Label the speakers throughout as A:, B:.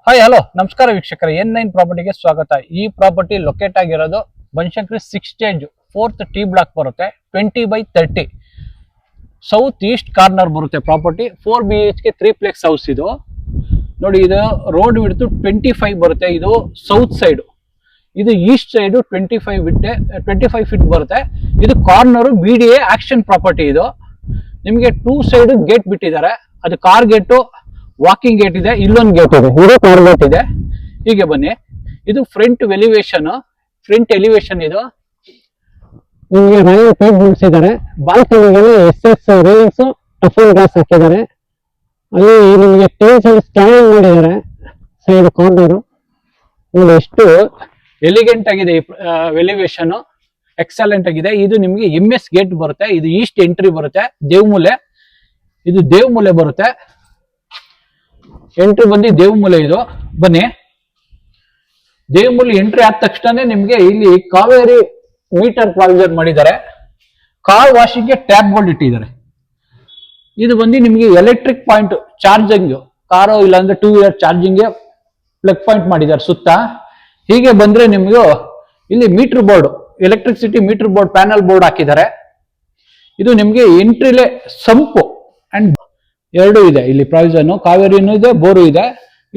A: Hi hello ನಮಸ್ಕಾರ ವೀಕ್ಷಕರೇ N9 ಪ್ರಾಪರ್ಟಿಗೆ ಸ್ವಾಗತ. ಈ ಪ್ರಾಪರ್ಟಿ ಲೊಕೇಟ್ ಆಗಿರೋದು Banashankari 6 stage 4th T block ಬರುತ್ತೆ. 20/30 ಸೌತ್ ಈಸ್ಟ್ ಕಾರ್ನರ್ ಬರುತ್ತೆ ಪ್ರಾಪರ್ಟಿ. 4 BHK 3 ಹೌಸ್ ಇದು ನೋಡಿ. ಇದು ರೋಡ್ ವಿಡ್ತ್ 25 ಬರುತ್ತೆ. ಇದು ಸೌತ್ ಸೈಡ್, ಇದು ಈಸ್ಟ್ ಸೈಡ್ 25 ಫೀಟ್ ಬರುತ್ತೆ. ಇದು ಕಾರ್ನರ್ BDA ಆಕ್ಷನ್ ಪ್ರಾಪರ್ಟಿ. ಇದು ನಿಮಗೆ 2 ಸೈಡ್ ಗೇಟ್ ಬಿಟ್ಟಿದ್ದಾರೆ. ಅದು ಕಾರ್ ಗೇಟು, ವಾಕಿಂಗ್ ಗೇಟ್ ಇದೆ, ಇಲ್ಲೊಂದು ಗೇಟ್ ಇದೆ, ಇದು ಕಾರ್ ಗೇಟ್ ಇದೆ. ಹೀಗೆ ಬನ್ನಿ. ಇದು ಫ್ರಂಟ್ ಎಲಿವೇಶನ್ ಇದು ನಿಮಗೆ ರೈಲ್ ಪೈಪ್ ಮುಗಿಸಿದ್ದಾರೆ. ಬಾಲ್ಕನಿಗೆಲ್ಲ SS ರೈಲಿಂಗ್ಸ್ ಟಫನ್ ಗ್ಲಾಸ್ ಹಾಕಿದ್ದಾರೆ. ಅಲ್ಲಿ ನಿಮಗೆ ಟೈಲ್ಸ್ ಅಲ್ಲಿ ಸ್ಕ್ಯಾನಿಂಗ್ ಮಾಡಿದ್ದಾರೆ. ಸೈಡ್ ಕಾರ್ನರ್ ನೋಡಿ ಎಷ್ಟು ಎಲಿಗೆಂಟ್ ಆಗಿದೆ. ಎಲಿವೇಶನ್ ಎಕ್ಸಲೆಂಟ್ ಆಗಿದೆ. ಇದು ನಿಮಗೆ MS ಗೇಟ್ ಬರುತ್ತೆ. ಇದು ಈಸ್ಟ್ ಎಂಟ್ರಿ ಬರುತ್ತೆ. ಇದು ದೇವಮೂಲೆ ಬರುತ್ತೆ. ಎಂಟ್ರಿ ಬಂದು ದೇವಮೂಲೆ. ಇದು ಬನ್ನಿ. ದೇವಮೂಲೆ ಎಂಟ್ರಿ ಆದ ತಕ್ಷಣ ನಿಮ್ಗೆ ಇಲ್ಲಿ ಕಾವೇರಿ ಮೀಟರ್ ಪ್ರಾವಿಷನ್ ಮಾಡಿದ್ದಾರೆ. ಕಾರ್ ವಾಶಿಂಗ್ಗೆ ಟ್ಯಾಬ್ಗಳು ಇಟ್ಟಿದ್ದಾರೆ. ಇದು ಬಂದು ನಿಮ್ಗೆ ಎಲೆಕ್ಟ್ರಿಕ್ ಪಾಯಿಂಟ್ ಚಾರ್ಜಿಂಗ್, ಕಾರು ಇಲ್ಲಾಂದ್ರೆ 2 ವೀಲರ್ ಚಾರ್ಜಿಂಗ್ಗೆ ಪ್ಲಗ್ ಪಾಯಿಂಟ್ ಮಾಡಿದ್ದಾರೆ ಸುತ್ತ. ಹೀಗೆ ಬಂದ್ರೆ ನಿಮ್ಗೆ ಇಲ್ಲಿ meter board, electricity meter board, panel board ಹಾಕಿದ್ದಾರೆ. ಇದು ನಿಮ್ಗೆ ಎಂಟ್ರಿಲೆ ಸಂಪು ಅಂಡ್ ಎರಡು ಇದೆ ಇಲ್ಲಿ ಪ್ರಾವಿಷನ್. ಕಾವೇರಿನೂ ಇದೆ, ಬೋರು ಇದೆ.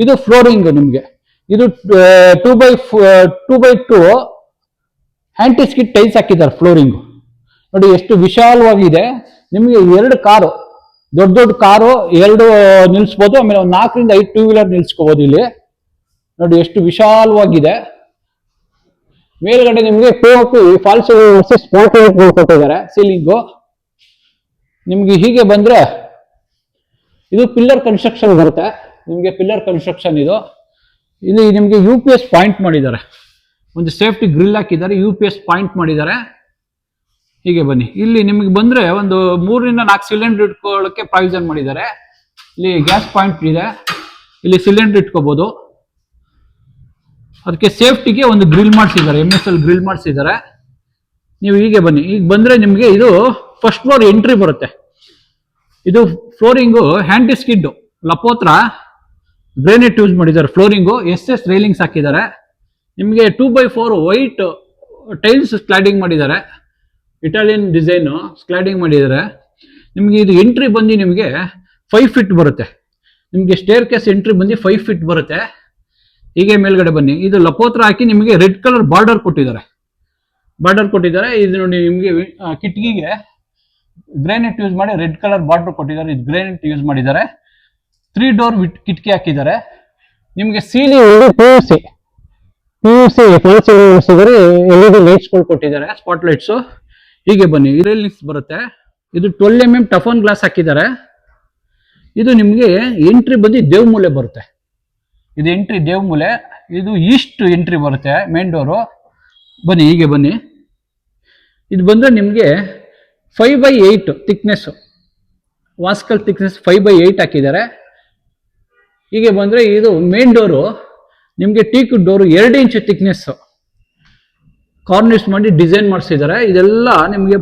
A: ಇದು ಫ್ಲೋರಿಂಗ್ ನಿಮ್ಗೆ. ಇದು 2x2 ಹ್ಯಾಂಟಿ ಸ್ಕಿಡ್ ಟೈಲ್ಸ್ ಹಾಕಿದ್ದಾರೆ. ಫ್ಲೋರಿಂಗ್ ನೋಡಿ ಎಷ್ಟು ವಿಶಾಲವಾಗಿದೆ. ನಿಮ್ಗೆ 2 ಕಾರು, ದೊಡ್ಡ ಕಾರು 2 ನಿಲ್ಸ್ಬೋದು. ಆಮೇಲೆ ಒಂದು 4 ರಿಂದ 5 2 ವೀಲರ್ ನಿಲ್ಸ್ಕೋಬಹುದು. ಇಲ್ಲಿ ನೋಡಿ ಎಷ್ಟು ವಿಶಾಲವಾಗಿದೆ. ಮೇಲ್ಗಡೆ ನಿಮ್ಗೆ POP ಫಾಲ್ಸ್ ಸ್ಪಾಟ್ ಲೈಟ್ ಕೊಟ್ಟಿದ್ದಾರೆ. ಸೀಲಿಂಗು ನಿಮ್ಗೆ ಹೀಗೆ ಬಂದ್ರೆ ಇದು ಪಿಲ್ಲರ್ ಕನ್ಸ್ಟ್ರಕ್ಷನ್ ಬರುತ್ತೆ. ನಿಮಗೆ ಪಿಲ್ಲರ್ ಕನ್ಸ್ಟ್ರಕ್ಷನ್ ಇದು. ಇಲ್ಲಿ ನಿಮಗೆ UPS ಪಾಯಿಂಟ್ ಮಾಡಿದ್ದಾರೆ. ಒಂದು ಸೇಫ್ಟಿ ಗ್ರಿಲ್ ಹಾಕಿದ್ದಾರೆ, UPS ಪಾಯಿಂಟ್ ಮಾಡಿದ್ದಾರೆ. ಹೀಗೆ ಬನ್ನಿ. ಇಲ್ಲಿ ನಿಮಗೆ ಬಂದ್ರೆ ಒಂದು 3 ರಿಂದ 4 ಸಿಲಿಂಡರ್ ಇಟ್ಕೊಳ್ಳೋಕೆ ಪ್ರಾವಿಷನ್ ಮಾಡಿದ್ದಾರೆ. ಇಲ್ಲಿ ಗ್ಯಾಸ್ ಪಾಯಿಂಟ್ ಇದೆ. ಇಲ್ಲಿ ಸಿಲಿಂಡರ್ ಇಟ್ಕೋಬಹುದು. ಅದಕ್ಕೆ ಸೇಫ್ಟಿಗೆ ಒಂದು ಗ್ರಿಲ್ ಮಾಡಿಸಿದ್ದಾರೆ, MSL ಗ್ರಿಲ್ ಮಾಡಿಸಿದ್ದಾರೆ. ನೀವು ಹೀಗೆ ಬನ್ನಿ. ಈಗ ಬಂದ್ರೆ ನಿಮಗೆ ಇದು ಫಸ್ಟ್ ಫ್ಲೋರ್ ಎಂಟ್ರಿ ಬರುತ್ತೆ. ಇದು ಫ್ಲೋರಿಂಗು ಹ್ಯಾಂಟಿ ಸ್ಕಿಡ್ ಲಪೋತ್ರ ಗ್ರೇನೈಟ್ ಯೂಸ್ ಮಾಡಿದ್ದಾರೆ. ಫ್ಲೋರಿಂಗು SS ರೈಲಿಂಗ್ಸ್ ಹಾಕಿದ್ದಾರೆ. ನಿಮಗೆ 2x4 ವೈಟ್ ಟೈಲ್ಸ್ ಸ್ಕ್ಲಾಡಿಂಗ್ ಮಾಡಿದ್ದಾರೆ. ಇಟಾಲಿಯನ್ ಡಿಸೈನ್ ಸ್ಕ್ಲಾಡಿಂಗ್ ಮಾಡಿದ್ದಾರೆ. ನಿಮಗೆ ಇದು ಎಂಟ್ರಿ ಬಂದು ನಿಮಗೆ 5 ಫೀಟ್ ಬರುತ್ತೆ. ನಿಮಗೆ ಸ್ಟೇರ್ ಕೇಸ್ ಎಂಟ್ರಿ ಬಂದು 5 ಫೀಟ್ ಬರುತ್ತೆ. ಹೀಗೆ ಮೇಲ್ಗಡೆ ಬನ್ನಿ. ಇದು ಲಪೋತ್ರ ಹಾಕಿ ನಿಮಗೆ ರೆಡ್ ಕಲರ್ ಬಾರ್ಡರ್ ಕೊಟ್ಟಿದ್ದಾರೆ. ಇದು ನೋಡಿ ನಿಮಗೆ ಕಿಟಕಿಗೆ ಗ್ರಾನೈಟ್ ಯೂಸ್ ಮಾಡಿ ರೆಡ್ ಕಲರ್ ಬಾರ್ಡರ್ ಕೊಟ್ಟಿದ್ದಾರೆ. ಇದು ಗ್ರಾನೈಟ್ ಯೂಸ್ ಮಾಡಿದ್ದಾರೆ. 3 ಡೋರ್ ಕಿಟಕಿ ಹಾಕಿದ್ದಾರೆ. ನಿಮಗೆ ಸೀಲಿಂಗ್ PVC LED ಲೈಟ್ಸ್ ಕೊಟ್ಟಿದ್ದಾರೆ, ಸ್ಪಾಟ್ ಲೈಟ್ಸ್. ಹೀಗೆ ಬನ್ನಿ. ರೈಲಿಂಗ್ಸ್ ಬರುತ್ತೆ. ಇದು 12 mm ಟಫನ್ ಗ್ಲಾಸ್ ಹಾಕಿದ್ದಾರೆ. ಇದು ನಿಮಗೆ ಎಂಟ್ರಿ ಬಂದು ದೇವಮೂಲೆ ಬರುತ್ತೆ. ಇದು ಎಂಟ್ರಿ ದೇವಮೂಲೆ. ಇದು ಈಸ್ಟ್ ಎಂಟ್ರಿ ಬರುತ್ತೆ, ಮೇನ್ ಡೋರು. ಬನ್ನಿ, ಹೀಗೆ ಬನ್ನಿ. ಇದು ಬಂದ್ರೆ ನಿಮಗೆ 5x8 ಥಿಕ್ನೆಸ್, ವಾಸ್ಕಲ್ ಥಿಕ್ನೆಸ್ 5x8 ಹಾಕಿದ್ದಾರೆ. ಹೀಗೆ ಬಂದ್ರೆ ಇದು ಮೇನ್ ಡೋರು ನಿಮಗೆ ಟೀಕ್ ಡೋರು 2 ಇಂಚ್ ಥಿಕ್ನೆಸ್ ಕಾರ್ನಿಶ್ ಮಾಡಿ ಡಿಸೈನ್ ಮಾಡಿಸಿದ್ದಾರೆ. ಇದೆಲ್ಲ ನಿಮಗೆ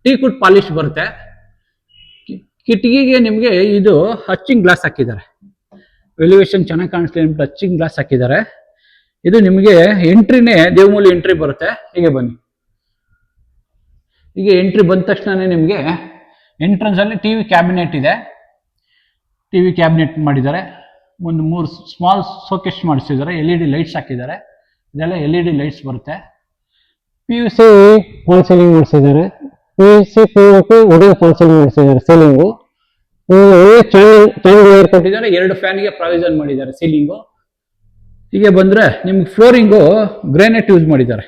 A: ಟೀಕ್ವುಡ್ ಪಾಲಿಶ್ ಬರುತ್ತೆ. ಕಿಟಕಿಗೆ ನಿಮಗೆ ಇದು ಹಚ್ಚಿಂಗ್ ಗ್ಲಾಸ್ ಹಾಕಿದ್ದಾರೆ. ಎಲಿವೇಶನ್ ಚೆನ್ನಾಗಿ ಕಾಣಿಸ್ಲಿ ಅಂತ ಹಚ್ಚಿಂಗ್ ಗ್ಲಾಸ್ ಹಾಕಿದ್ದಾರೆ. ಇದು ನಿಮಗೆ ಎಂಟ್ರಿನೇ ದೇವಮೂಲೆ ಎಂಟ್ರಿ ಬರುತ್ತೆ. ಹೀಗೆ ಬನ್ನಿ. ಈಗ ಎಂಟ್ರಿ ಬಂದ ತಕ್ಷಣ ನಿಮಗೆ ಎಂಟ್ರೆನ್ಸ್ ಅಲ್ಲಿ ಟಿವಿ ಕ್ಯಾಬಿನೆಟ್ ಇದೆ. ಟಿವಿ ಕ್ಯಾಬಿನೆಟ್ ಮಾಡಿದ್ದಾರೆ. ಒಂದು 3 ಸ್ಮಾಲ್ ಸೋಕೆಸ್ ಮಾಡಿಸಿದ್ದಾರೆ. LED ಲೈಟ್ಸ್ ಹಾಕಿದ್ದಾರೆ. ಇದೆಲ್ಲ LED ಲೈಟ್ಸ್ ಬರುತ್ತೆ. PVC ಫಾಲ್ ಸೀಲಿಂಗ್ ಮಾಡಿಸಿದ್ದಾರೆ. POP ವುಡನ್ ಫಾಲ್ ಸೀಲಿಂಗ್ ಮಾಡಿಸಿದ್ದಾರೆ. ಸೀಲಿಂಗು ಒಳ್ಳೆ ಚಾಂಡ್ ಕೊಟ್ಟಿದ್ದಾರೆ. 2 ಫ್ಯಾನ್ಗೆ ಪ್ರಾವಿಷನ್ ಮಾಡಿದ್ದಾರೆ ಸೀಲಿಂಗು. ಹೀಗೆ ಬಂದ್ರೆ ನಿಮ್ಗೆ ಫ್ಲೋರಿಂಗು ಗ್ರಾನೈಟ್ ಯೂಸ್ ಮಾಡಿದ್ದಾರೆ.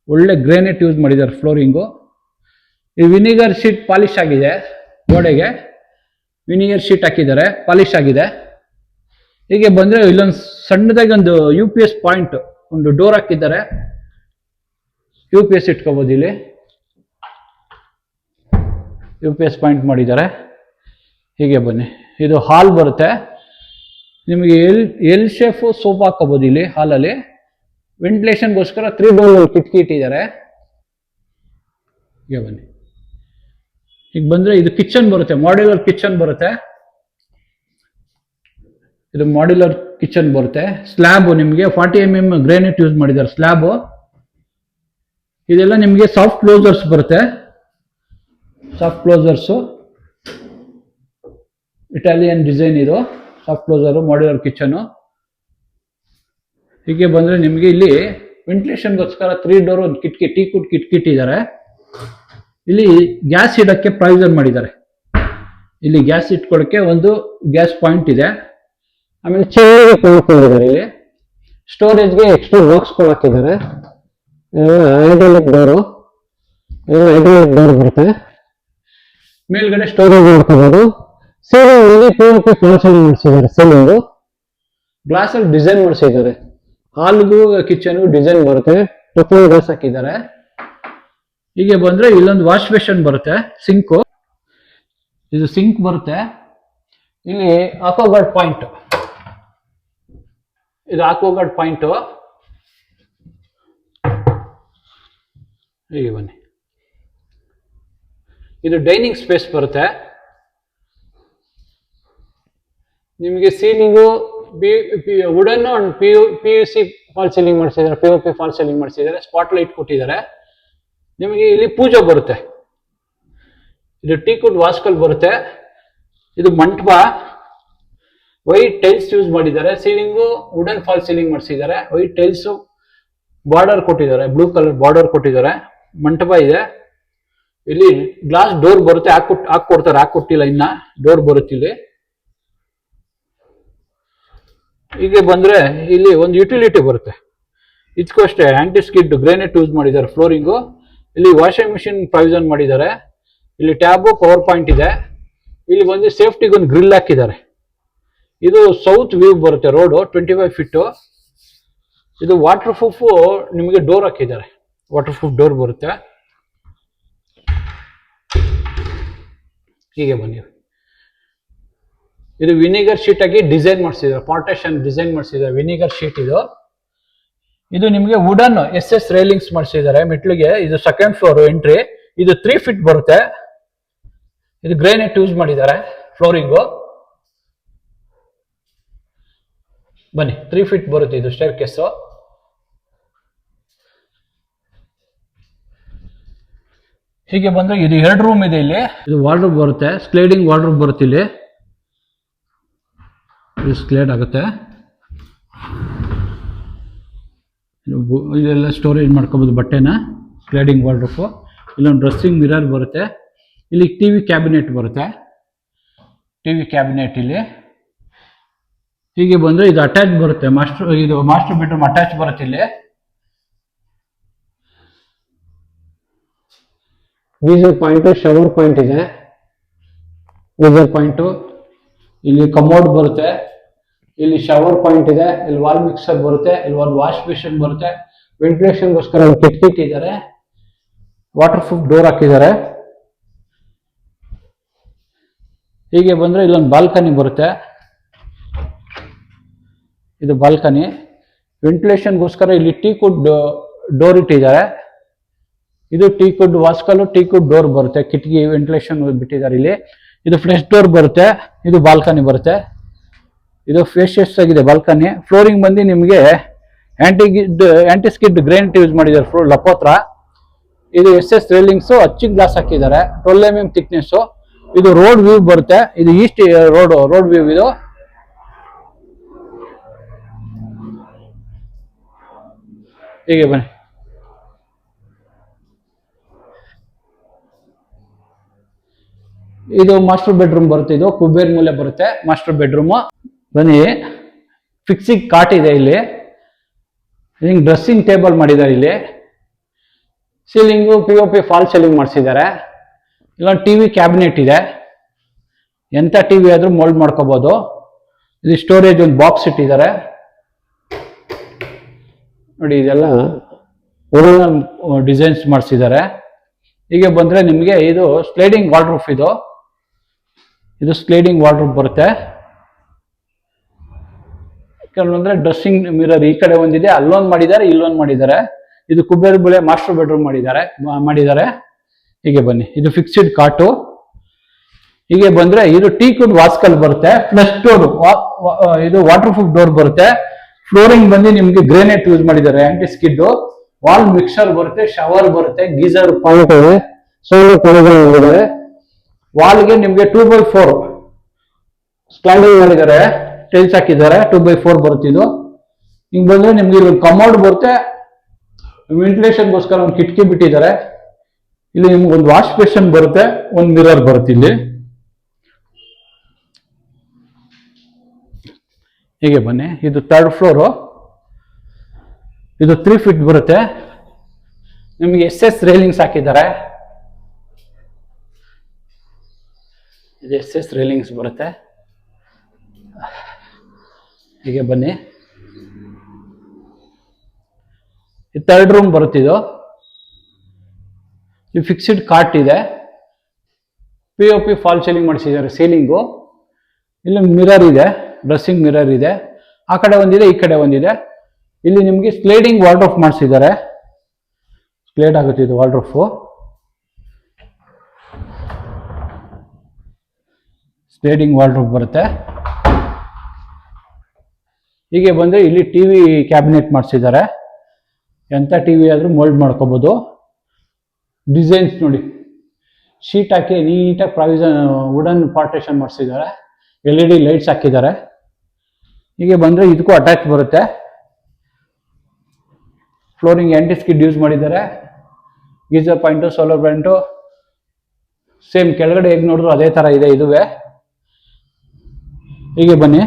A: ಒಳ್ಳೆ ಗ್ರಾನೈಟ್ ಯೂಸ್ ಮಾಡಿದ್ದಾರೆ ಫ್ಲೋರಿಂಗು. ಈ ವಿನಿಗರ್ ಶೀಟ್ ಪಾಲಿಶ್ ಆಗಿದೆ. ಗೋಡೆಗೆ ವಿನಿಗರ್ ಶೀಟ್ ಹಾಕಿದ್ದಾರೆ, ಪಾಲಿಶ್ ಆಗಿದೆ. ಹೀಗೆ ಬಂದ್ರೆ ಇಲ್ಲೊಂದು ಸಣ್ಣದಾಗಿ ಒಂದು UPS ಪಾಯಿಂಟ್, ಒಂದು ಡೋರ್ ಹಾಕಿದ್ದಾರೆ. UPS ಇಟ್ಕೋಬಹುದು. ಇಲ್ಲಿ UPS ಪಾಯಿಂಟ್ ಮಾಡಿದ್ದಾರೆ. ಹೀಗೆ ಬನ್ನಿ. ಇದು ಹಾಲ್ ಬರುತ್ತೆ. ನಿಮಗೆ ಎಲ್ ಶೇಪ್ ಸೋಫಾ ಹಾಕೋಬಹುದು. ಇಲ್ಲಿ ಹಾಲಲ್ಲಿ ವೆಂಟಿಲೇಷನ್ಗೋಸ್ಕರ 3 ಡೋರ್ ಕಿಟಕಿ ಇಟ್ಟಿದ್ದಾರೆ. ಹೀಗೆ ಬನ್ನಿ. ಈಗ ಬಂದ್ರೆ ಇದು ಕಿಚನ್ ಬರುತ್ತೆ, ಮಾಡ್ಯುಲರ್ ಕಿಚನ್ ಬರುತ್ತೆ. ಇದು ಮಾಡ್ಯುಲರ್ ಕಿಚನ್ ಬರುತ್ತೆ. ಸ್ಲ್ಯಾಬ್ ನಿಮಗೆ 40 mm ಗ್ರಾನೈಟ್ ಯೂಸ್ ಮಾಡಿದ್ದಾರೆ ಸ್ಲ್ಯಾಬ್. ಇದೆಲ್ಲ ನಿಮಗೆ ಸಾಫ್ಟ್ ಕ್ಲೋಸರ್ಸ್ ಬರುತ್ತೆ. ಸಾಫ್ಟ್ ಕ್ಲೋಸರ್ಸ್ ಇಟಾಲಿಯನ್ ಡಿಸೈನ್ ಇದು ಸಾಫ್ಟ್ ಕ್ಲೋಸರ್ ಮಾಡ್ಯುಲರ್ ಕಿಚನ್. ಹೀಗೆ ಬಂದ್ರೆ ನಿಮಗೆ ಇಲ್ಲಿ ವೆಂಟಿಲೇಷನ್ಗೋಸ್ಕರ 3 ಡೋರ್ ಒಂದು ಕಿಟಕಿ ಟೀಕುಡ್ ಕಿಟಕಿ ಇಟ್ಟಿದ್ದಾರೆ. ಇಲ್ಲಿ ಗ್ಯಾಸ್ ಇಡಕ್ಕೆ ಪ್ರಾವಿಷನ್ ಮಾಡಿದ್ದಾರೆ. ಇಲ್ಲಿ ಗ್ಯಾಸ್ ಇಟ್ಕೊಳ್ಳೋಕೆ ಒಂದು ಗ್ಯಾಸ್ ಪಾಯಿಂಟ್ ಇದೆ. ಆಮೇಲೆ ಚೇರ್ ಕೊಂಡಿದ್ದಾರೆ. ಇಲ್ಲಿ ಸ್ಟೋರೇಜ್ಗೆ ಎಕ್ಸ್ಟ್ರಾ ಬಾಕ್ಸ್ ಹಾಕಿದ್ದಾರೆ. ಹೈಡ್ರಾಲಿಕ್ ಡೋರು ಬರುತ್ತೆ. ಮೇಲ್ಗಡೆ ಸ್ಟೋರೇಜ್ ಮಾಡ್ಕೋಬಹುದು. ಸೀಲಿಂಗ್ POP ಫಾಲ್ ಸೀಲಿಂಗ್ ಮಾಡಿಸಿದ್ದಾರೆ. ಸೀಲಿಂಗ್ ಗ್ಲಾಸ್ ಅಲ್ಲಿ ಡಿಸೈನ್ ಮಾಡಿಸಿದ್ದಾರೆ. ಹಾಲ್ಗೂ ಕಿಚನ್ಗೂ ಡಿಸೈನ್ ಬರುತ್ತೆ. ಟಫನ್ ಗ್ಲಾಸ್ ಹಾಕಿದ್ದಾರೆ. ಹೀಗೆ ಬಂದ್ರೆ ಇಲ್ಲೊಂದು ವಾಶ್ ಬೇಷನ್ ಬರುತ್ತೆ. ಸಿಂಕು ಇದು ಸಿಂಕ್ ಬರುತ್ತೆ. ಇಲ್ಲಿ ಆಕ್ವಾಗಾರ್ಡ್ ಪಾಯಿಂಟ್, ಇದು ಆಕ್ವಾಗಾರ್ಡ್ ಪಾಯಿಂಟ್. ಹೀಗೆ ಬನ್ನಿ. ಇದು ಡೈನಿಂಗ್ ಸ್ಪೇಸ್ ಬರುತ್ತೆ. ನಿಮಗೆ ceiling wooden and PVC fall ceiling ಮಾಡಿಸಿದ್ದಾರೆ. POP ಫಾಲ್ ಸೀಲಿಂಗ್ ಮಾಡಿಸಿದ್ದಾರೆ. ಸ್ಪಾಟ್ ಲೈಟ್ ಕೊಟ್ಟಿದ್ದಾರೆ. ನಿಮಗೆ ಇಲ್ಲಿ ಪೂಜೆ ಬರುತ್ತೆ. ಇದು ಟೀಕುಡ್ ವಾಸ್ಕಲ್ ಬರುತ್ತೆ. ಇದು ಮಂಟಪ. ವೈಟ್ ಟೈಲ್ಸ್ ಯೂಸ್ ಮಾಡಿದ್ದಾರೆ. ಸೀಲಿಂಗು ವುಡನ್ ಫಾಲ್ ಸೀಲಿಂಗ್ ಮಾಡಿಸಿದ್ದಾರೆ. ವೈಟ್ ಟೈಲ್ಸ್ ಬಾರ್ಡರ್ ಕೊಟ್ಟಿದ್ದಾರೆ. ಬ್ಲೂ ಕಲರ್ ಬಾರ್ಡರ್ ಕೊಟ್ಟಿದ್ದಾರೆ. ಮಂಟಪ ಇದೆ. ಇಲ್ಲಿ ಗ್ಲಾಸ್ ಡೋರ್ ಬರುತ್ತೆ. ಹಾಕೊಡ್ತಾರೆ. ಹಾಕೊಟ್ಟಿಲ್ಲ ಇನ್ನ. ಡೋರ್ ಬರುತ್ತೆ ಇಲ್ಲಿ. ಹೀಗೆ ಬಂದ್ರೆ ಇಲ್ಲಿ ಒಂದು ಯುಟಿಲಿಟಿ ಬರುತ್ತೆ. ಇದಕ್ಕೂ ಅಷ್ಟೇ ಆಂಟಿ ಸ್ಕಿಡ್ ಗ್ರಾನೈಟ್ ಯೂಸ್ ಮಾಡಿದ್ದಾರೆ ಫ್ಲೋರಿಂಗು. ಇಲ್ಲಿ ವಾಷಿಂಗ್ ಮಿಷಿನ್ ಪ್ರಾವಿಷನ್ ಮಾಡಿದ್ದಾರೆ. ಇಲ್ಲಿ ಟ್ಯಾಬು ಪವರ್ ಪಾಯಿಂಟ್ ಇದೆ. ಇಲ್ಲಿ ಬಂದು ಸೇಫ್ಟಿಗೆ ಒಂದು ಗ್ರಿಲ್ ಹಾಕಿದ್ದಾರೆ. ಇದು ಸೌತ್ ವ್ಯೂ ಬರುತ್ತೆ. Road 25 feet. ಇದು ವಾಟರ್ ಪ್ರೂಫ್ ನಿಮಗೆ ಡೋರ್ ಹಾಕಿದ್ದಾರೆ. ವಾಟರ್ ಪ್ರೂಫ್ ಡೋರ್ ಬರುತ್ತೆ. ಹೀಗೆ ಬನ್ನಿ. ಇದು ವಿನಿಗರ್ ಶೀಟ್ ಆಗಿ ಡಿಸೈನ್ ಮಾಡಿಸಿದ್ದಾರೆ. ಪಾರ್ಟೇಷನ್ ಡಿಸೈನ್ ಮಾಡಿಸಿದ್ದಾರೆ. ವಿನಿಗರ್ ಶೀಟ್ ಇದು. ಇದು ನಿಮಗೆ ವುಡನ್ SS ರೈಲಿಂಗ್ಸ್ ಮಾಡಿಸಿದ್ದಾರೆ ಮೆಟ್ಲಿಗೆ. ಇದು ಸೆಕೆಂಡ್ ಫ್ಲೋರ್ ಎಂಟ್ರಿ. ಇದು 3 ಫೀಟ್ ಬರುತ್ತೆ. ಇದು ಗ್ರಾನೈಟ್ ಯೂಸ್ ಮಾಡಿದ್ದಾರೆ ಫ್ಲೋರಿಂಗು. ಬನ್ನಿ 3 ಫೀಟ್ ಬರುತ್ತೆ. ಇದು ಸ್ಟೇರ್ ಕೇಸು. ಹೀಗೆ ಬಂದ್ರೆ ಇದು 2 ರೂಮ್ ಇದೆ. ಇಲ್ಲಿ ಇದು ವಾರ್ಡ್ರೋಬ್ ಬರುತ್ತೆ. ಸ್ಲೈಡಿಂಗ್ ವಾರ್ಡ್ರೋಬ್ ಬರುತ್ತೆ. ಇಲ್ಲಿ ಸ್ಲೈಡ್ ಆಗುತ್ತೆ. ಇಲ್ಲೆಲ್ಲ ಸ್ಟೋರೇಜ್ ಮಾಡ್ಕೋಬಹುದು ಬಟ್ಟೆನ. Sliding wardrobe. ಇಲ್ಲೊಂದು ಡ್ರೆಸ್ಸಿಂಗ್ ಮಿರರ್ ಬರುತ್ತೆ. ಇಲ್ಲಿ ಟಿವಿ ಕ್ಯಾಬಿನೆಟ್ ಬರುತ್ತೆ. ಟಿವಿ ಕ್ಯಾಬಿನೆಟ್ ಇಲ್ಲಿ. ಹೀಗೆ ಬಂದ್ರೆ ಇದು ಅಟ್ಯಾಚ್ ಬರುತ್ತೆ. ಇದು ಮಾಸ್ಟರ್ ಬೆಡ್ರೂಮ್ ಅಟ್ಯಾಚ್ ಬರುತ್ತೆ. ಇಲ್ಲಿ ಗೀಸರ್ ಪಾಯಿಂಟ್, ಶವರ್ ಪಾಯಿಂಟ್ ಇದೆ. Geyser point. ಇಲ್ಲಿ ಕಮೋಡ್ ಬರುತ್ತೆ. ಇಲ್ಲಿ ಶವರ್ ಪಾಯಿಂಟ್ ಇದೆ. ಇಲ್ಲಿ ವಾಲ್ ಮಿಕ್ಸರ್ ಬರುತ್ತೆ. ಇಲ್ಲಿ ಒಂದು ವಾಶ್ ಬೇಷನ್ ಬರುತ್ತೆ. ವೆಂಟಿಲೇಷನ್ಗೋಸ್ಕರ ಒಂದು ಕಿಟಕಿ ಇಟ್ಟಿದ್ದಾರೆ. ವಾಟರ್ ಪ್ರೂಫ್ ಡೋರ್ ಹಾಕಿದ್ದಾರೆ. ಹೀಗೆ ಬಂದ್ರೆ ಇಲ್ಲೊಂದು ಬಾಲ್ಕನಿ ಬರುತ್ತೆ. ಇದು ಬಾಲ್ಕನಿ. ವೆಂಟಿಲೇಷನ್ಗೋಸ್ಕರ ಇಲ್ಲಿ ಟೀಕುಡ್ ಡೋರ್ ಇಟ್ಟಿದ್ದಾರೆ. ಇದು ಟೀಕುಡ್ ವಾಸ್ಕಲ್, ಟೀಕುಡ್ ಡೋರ್ ಬರುತ್ತೆ. ಕಿಟಕಿ ವೆಂಟಿಲೇಷನ್ ಬಿಟ್ಟಿದ್ದಾರೆ ಇಲ್ಲಿ. ಇದು ಫ್ರೆಶ್ ಡೋರ್ ಬರುತ್ತೆ. ಇದು ಬಾಲ್ಕನಿ ಬರುತ್ತೆ. ಇದು ಫೇಶಿಯಸ್ ಆಗಿದೆ ಬಾಲ್ಕನಿ. ಫ್ಲೋರಿಂಗ್ ಬಂದು ನಿಮಗೆ ಆಂಟಿ ಸ್ಕಿಡ್ ಗ್ರಾನೈಟ್ ಯೂಸ್ ಮಾಡಿದ್ದಾರೆ. ಫ್ಲೋರ್ ಲಪೋತ್ರ. ಇದು SS ರೈಲಿಂಗ್ಸ್. ಅಚ್ಚಿ ಗ್ಲಾಸ್ ಹಾಕಿದ್ದಾರೆ. 12 mm ಥಿಕ್ನೆಸ್. ಇದು ರೋಡ್ ವ್ಯೂ ಬರುತ್ತೆ. ಇದು ಈಸ್ಟ್ ರೋಡ್ ವ್ಯೂ. ಇದು ಹೀಗೆ ಬನ್ನಿ. ಇದು ಮಾಸ್ಟರ್ ಬೆಡ್ರೂಮ್ ಬರುತ್ತೆ. ಇದು ಕುಬೇರ್ ಮೂಲೆ ಬರುತ್ತೆ ಮಾಸ್ಟರ್ ಬೆಡ್ರೂಮ್. ಬನ್ನಿ. ಫಿಕ್ಸಿಂಗ್ ಕಾಟ್ ಇದೆ ಇಲ್ಲಿ. ಹಿಂಗ್ ಡ್ರೆಸ್ಸಿಂಗ್ ಟೇಬಲ್ ಮಾಡಿದ್ದಾರೆ ಇಲ್ಲಿ. ಸೀಲಿಂಗು POP ಫಾಲ್ ಸೀಲಿಂಗ್ ಮಾಡಿಸಿದ್ದಾರೆ. ಇಲ್ಲೊಂದು ಟಿವಿ ಕ್ಯಾಬಿನೆಟ್ ಇದೆ. ಎಂಥ ಟಿವಿ ಆದ್ರೂ ಮೋಲ್ಡ್ ಮಾಡ್ಕೋಬಹುದು. ಇದು ಸ್ಟೋರೇಜ್ ಒಂದು ಬಾಕ್ಸ್ ಇಟ್ಟಿದ್ದಾರೆ ನೋಡಿ. ಇದೆಲ್ಲ ಒರಿಜಿನಲ್ ಡಿಸೈನ್ಸ್ ಮಾಡಿಸಿದ್ದಾರೆ. ಹೀಗೆ ಬಂದ್ರೆ ನಿಮಗೆ ಇದು ಸ್ಲೈಡಿಂಗ್ ವಾರ್ಡ್ರೋಬ್. ಇದು ಸ್ಲೈಡಿಂಗ್ ವಾರ್ಡ್ರೋಬ್ ಬರುತ್ತೆ. ಕೆಲವೊಂದ್ರೆ ಡ್ರೆಸ್ಸಿಂಗ್ ಮಿರರ್ ಈ ಕಡೆ ಒಂದಿದೆ. ಅಲ್ಲೊಂದು ಮಾಡಿದ್ದಾರೆ, ಇಲ್ಲೊಂದು ಮಾಡಿದ್ದಾರೆ. ಇದು ಕುಬೇರ್ ಮೂಲೆ ಮಾಸ್ಟರ್ ಬೆಡ್ರೂಮ್ ಮಾಡಿದ್ದಾರೆ. ಹೀಗೆ ಬನ್ನಿ. ಇದು ಫಿಕ್ಸ್ಡ್ ಕಾಟು. ಹೀಗೆ ಬಂದ್ರೆ ಇದು ಟೀಕ್ವುಡ್ ವಾಸ್ಕಲ್ ಬರುತ್ತೆ, ಫ್ಲಶ್ ಡೋರ್, ಇದು ವಾಟರ್ ಪ್ರೂಫ್ ಡೋರ್ ಬರುತ್ತೆ. ಫ್ಲೋರಿಂಗ್ ಬಂದು ನಿಮ್ಗೆ ಗ್ರೇನೈಟ್ ಯೂಸ್ ಮಾಡಿದ್ದಾರೆ, ಆಂಟಿ ಸ್ಕಿಡ್. ವಾಲ್ ಮಿಕ್ಸರ್ ಬರುತ್ತೆ, ಶವರ್ ಬರುತ್ತೆ, ಗೀಸರ್ ಪಾಯಿಂಟ್ ಇದೆ, ಸೋಲಾರ್. ವಾಲ್ಗೆ ನಿಮ್ಗೆ 2x4 ಸ್ಲೈಡಿಂಗ್ ಮಾಡಿದ್ದಾರೆ, ಟೈಲ್ಸ್ ಹಾಕಿದ್ದಾರೆ, 2x4 ಬರುತ್ತೆ ಇದು. ಹಿಂಗ್ ಬಂದ್ರೆ ನಿಮ್ಗೆ ಇಲ್ಲಿ ಕಮೋಡ್ ಬರುತ್ತೆ, ವೆಂಟಿಲೇಷನ್ಗೋಸ್ಕರ ಒಂದು ಕಿಟಕಿ ಬಿಟ್ಟಿದ್ದಾರೆ. ಇಲ್ಲಿ ನಿಮ್ಗೆ ಒಂದು ವಾಶ್ ಬೇಸಿನ್ ಬರುತ್ತೆ, ಒಂದು ಮಿರರ್ ಬರುತ್ತೆ ಇಲ್ಲಿ. ಹೀಗೆ ಬನ್ನಿ, ಇದು 3rd ಫ್ಲೋರು, ಇದು 3 ಫೀಟ್ ಬರುತ್ತೆ. ನಿಮಗೆ SS ರೈಲಿಂಗ್ಸ್ ಹಾಕಿದ್ದಾರೆ, ಇದು SS ರೈಲಿಂಗ್ಸ್ ಬರುತ್ತೆ. ಹೀಗೆ ಬನ್ನಿ, ಇದು 3rd ರೂಮ್ ಬರುತ್ತೆ. ಇದು ಫಿಕ್ಸ್ಡ್ ಕಾಟ್ ಇದೆ, POP ಫಾಲ್ ಸೀಲಿಂಗ್ ಮಾಡಿಸಿದ್ದಾರೆ ಸೀಲಿಂಗು. ಇಲ್ಲಿ ಮಿರರ್ ಇದೆ, ಡ್ರೆಸ್ಸಿಂಗ್ ಮಿರರ್ ಇದೆ, ಆ ಕಡೆ ಒಂದಿದೆ, ಈ ಕಡೆ ಒಂದಿದೆ. ಇಲ್ಲಿ ನಿಮಗೆ ಸ್ಲೈಡಿಂಗ್ ವಾರ್ಡ್ರೋಬ್ ಮಾಡಿಸಿದ್ದಾರೆ, ಸ್ಲೈಡ್ ಆಗುತ್ತೆ ಇದು ವಾರ್ಡ್ರೋಬ್. ಸ್ಲೈಡಿಂಗ್ ವಾರ್ಡ್ರೋಬ್ ಬರುತ್ತೆ. ಹೀಗೆ ಬಂದ್ರೆ ಇಲ್ಲಿ ಟಿವಿ ಕ್ಯಾಬಿನೆಟ್ ಮಾಡಿಸಿದ್ದಾರೆ, ಎಂತ ಟಿವಿ ಆದ್ರೂ ಮೋಲ್ಡ್ ಮಾಡ್ಕೋಬಹುದು. ಡಿಸೈನ್ಸ್ ನೋಡಿ, ಶೀಟ್ ಹಾಕಿ ನೀಟಾಗಿ ಪ್ರಾವಿಷನ್ ವುಡನ್ ಪಾರ್ಟೇಷನ್ ಮಾಡಿಸಿದ್ದಾರೆ, LED ಲೈಟ್ಸ್ ಹಾಕಿದ್ದಾರೆ. ಹೀಗೆ ಬಂದ್ರೆ ಇದಕ್ಕೂ ಅಟ್ಯಾಚ್ ಬರುತ್ತೆ. ಫ್ಲೋರಿಂಗ್ ಆಂಟಿ ಸ್ಕಿಡ್ ಯೂಸ್ ಮಾಡಿದ್ದಾರೆ, geyser point, solar point, same ಕೆಳಗಡೆ ಹೇಗೆ ನೋಡಿದ್ರು ಅದೇ ತರ ಇದೆ ಇದುವೆ. ಹೀಗೆ ಬನ್ನಿ,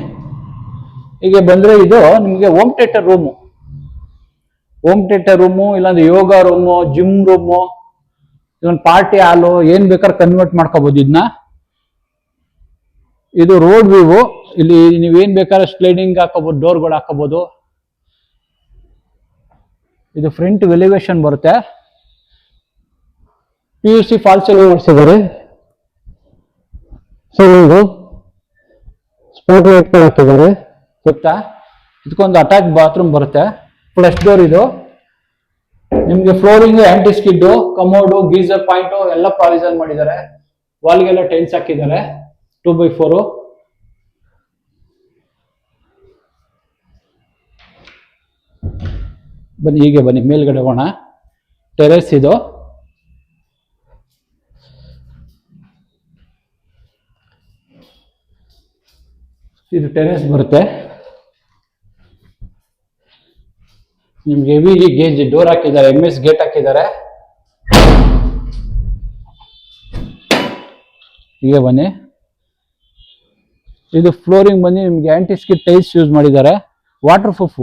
A: ಹೀಗೆ ಬಂದ್ರೆ ಇದು ನಿಮಗೆ home theatre room, home theatre room, ಇಲ್ಲಾಂದ್ರೆ ಯೋಗ ರೂಮು, ಜಿಮ್ ರೂಮು, ಇದೊಂದು ಪಾರ್ಟಿ ಹಾಲು, ಏನ್ ಬೇಕಾದ್ರೆ ಕನ್ವರ್ಟ್ ಮಾಡ್ಕೋಬಹುದು ಇದನ್ನ. ಇದು ರೋಡ್ ವ್ಯೂ, ಇಲ್ಲಿ ನೀವೇನ್ ಬೇಕಾದ್ರೆ ಸ್ಲೈಡಿಂಗ್ ಹಾಕೋಬಹುದು, ಡೋರ್ಗಳು ಹಾಕೋಬಹುದು. ಇದು ಫ್ರಂಟ್ ಎಲಿವೇಶನ್ ಬರುತ್ತೆ, PUC ಫಾಲ್ ಸೀಲಿಂಗ್ ಮಾಡಿಸಿದ್ದಾರೆ. ಸ್ಪಾಟ್ ಲೈಟ್ ಹಾಕಿದ್ದಾರೆ ಸುತ್ತ. ಇದಕ್ಕೊಂದು ಅಟ್ಯಾಚ್ ಬಾತ್ರೂಮ್ ಬರುತ್ತೆ, ಫ್ಲಶ್ ಡೋರ್. ಇದು ನಿಮ್ಗೆ flooring aunty skid, commode, geyser point ಎಲ್ಲ ಪ್ರಾವಿಷನ್ ಮಾಡಿದ್ದಾರೆ. ವಾಲ್ಗೆಲ್ಲ ಟೈಲ್ಸ್ ಹಾಕಿದ್ದಾರೆ, 2x4. ಬನ್ನಿ, ಹೀಗೆ ಬನ್ನಿ, ಮೇಲ್ಗಡೆ ಹೋಗೋಣ. ಟೆರೆಸ್ ಇದು, ಇದು ಟೆರೆಸ್ ಬರುತ್ತೆ. ನಿಮ್ಗೆ ಹೆವಿ ಗೇಜ್ ಡೋರ್ ಹಾಕಿದ್ದಾರೆ, MS ಗೇಟ್ ಹಾಕಿದ್ದಾರೆ. ಹೀಗೆ ಬನ್ನಿ, ಇದು ಫ್ಲೋರಿಂಗ್ ಬಂದು ನಿಮ್ಗೆ ಆಂಟಿ ಸ್ಕಿಡ್ ಟೈಲ್ಸ್ ಯೂಸ್ ಮಾಡಿದ್ದಾರೆ, ವಾಟರ್ ಪ್ರೂಫ್.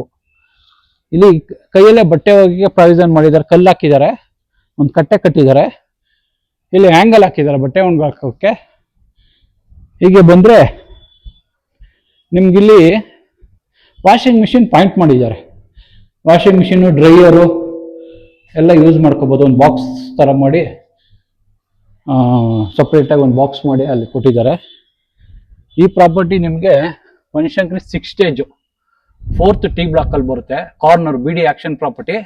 A: ಇಲ್ಲಿ ಕೈಯಲ್ಲೇ ಬಟ್ಟೆ ಹೋಗಿ ಪ್ರಾವಿಷನ್ ಮಾಡಿದ್ದಾರೆ, ಕಲ್ಲು ಹಾಕಿದ್ದಾರೆ, ಒಂದು ಕಟ್ಟೆ ಕಟ್ಟಿದ್ದಾರೆ. ಇಲ್ಲಿ ಹ್ಯಾಂಗಲ್ ಹಾಕಿದ್ದಾರೆ ಬಟ್ಟೆ ಒಣಗಿ ಹಾಕೋಕ್ಕೆ. ಹೀಗೆ ಬಂದ್ರೆ ನಿಮ್ಗಿಲ್ಲಿ ವಾಷಿಂಗ್ ಮಿಷಿನ್ ಪಾಯಿಂಟ್ ಮಾಡಿದ್ದಾರೆ. ವಾಷಿಂಗ್ ಮಿಷಿನು, ಡ್ರೈಯರು ಎಲ್ಲ ಯೂಸ್ ಮಾಡ್ಕೋಬೋದು. ಒಂದು ಬಾಕ್ಸ್ ಥರ ಮಾಡಿ ಸಪ್ರೇಟಾಗಿ ಒಂದು ಬಾಕ್ಸ್ ಮಾಡಿ ಅಲ್ಲಿ ಕೊಟ್ಟಿದ್ದಾರೆ. ಈ ಪ್ರಾಪರ್ಟಿ ನಿಮಗೆ Banashankari 6 stage 4th T block ಅಲ್ಲಿ ಬರುತ್ತೆ, ಕಾರ್ನರ್ BD ಆಕ್ಷನ್ ಪ್ರಾಪರ್ಟಿ.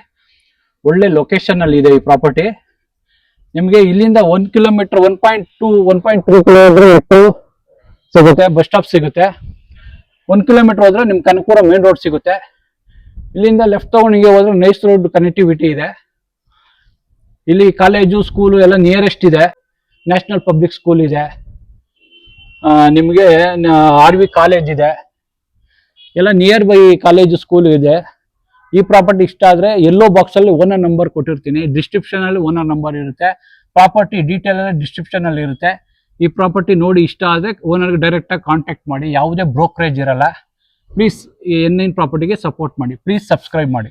A: ಒಳ್ಳೆ ಲೊಕೇಶನ್ ಅಲ್ಲಿ ಇದೆ ಈ ಪ್ರಾಪರ್ಟಿ. ನಿಮಗೆ ಇಲ್ಲಿಂದ 1 ಕಿಲೋಮೀಟರ್ 1.3 ಕಿಲೋಮೀಟರ್ ಸಿಗುತ್ತೆ, ಬಸ್ ಸ್ಟಾಪ್ ಸಿಗುತ್ತೆ. 1 ಕಿಲೋಮೀಟರ್ ಹೋದ್ರೆ ನಿಮ್ ಕನಕಪುರ ಮೇನ್ ರೋಡ್ ಸಿಗುತ್ತೆ. ಇಲ್ಲಿಂದ ಲೆಫ್ಟ್ ತಗೊಂಡಿಗೆ ಹೋದ್ರೆ ನೈಸ್ ರೋಡ್ ಕನೆಕ್ಟಿವಿಟಿ ಇದೆ. ಇಲ್ಲಿ ಕಾಲೇಜು, ಸ್ಕೂಲು ಎಲ್ಲ ನಿಯರೆಸ್ಟ್ ಇದೆ. ನ್ಯಾಷನಲ್ ಪಬ್ಲಿಕ್ ಸ್ಕೂಲ್ ಇದೆ, ನಿಮಗೆ RV ಕಾಲೇಜ್ ಇದೆ, ಎಲ್ಲ ನಿಯರ್ ಬೈ ಕಾಲೇಜು, ಸ್ಕೂಲ್ ಇದೆ. ಈ ಪ್ರಾಪರ್ಟಿ ಇಷ್ಟ ಆದ್ರೆ ಎಲ್ಲೋ ಬಾಕ್ಸ್ ಅಲ್ಲಿ ಓನರ್ ನಂಬರ್ ಕೊಟ್ಟಿರ್ತೀನಿ, ಡಿಸ್ಕ್ರಿಪ್ಷನ್ ಅಲ್ಲಿ ಓನರ್ ನಂಬರ್ ಇರುತ್ತೆ. ಪ್ರಾಪರ್ಟಿ ಡೀಟೇಲ್ ಎಲ್ಲ ಡಿಸ್ಕ್ರಿಪ್ಷನ್ ಅಲ್ಲಿ ಇರುತ್ತೆ. ಈ ಪ್ರಾಪರ್ಟಿ ನೋಡಿ ಇಷ್ಟ ಆದ್ರೆ ಓನರ್ಗೆ ಡೈರೆಕ್ಟ್ ಆಗಿ ಕಾಂಟ್ಯಾಕ್ಟ್ ಮಾಡಿ, ಯಾವುದೇ ಬ್ರೋಕರೇಜ್ ಇರಲ್ಲ. ಪ್ಲೀಸ್ ಈ N9 ಪ್ರಾಪರ್ಟಿಗೆ ಸಪೋರ್ಟ್ ಮಾಡಿ, ಪ್ಲೀಸ್ ಸಬ್ಸ್ಕ್ರೈಬ್ ಮಾಡಿ.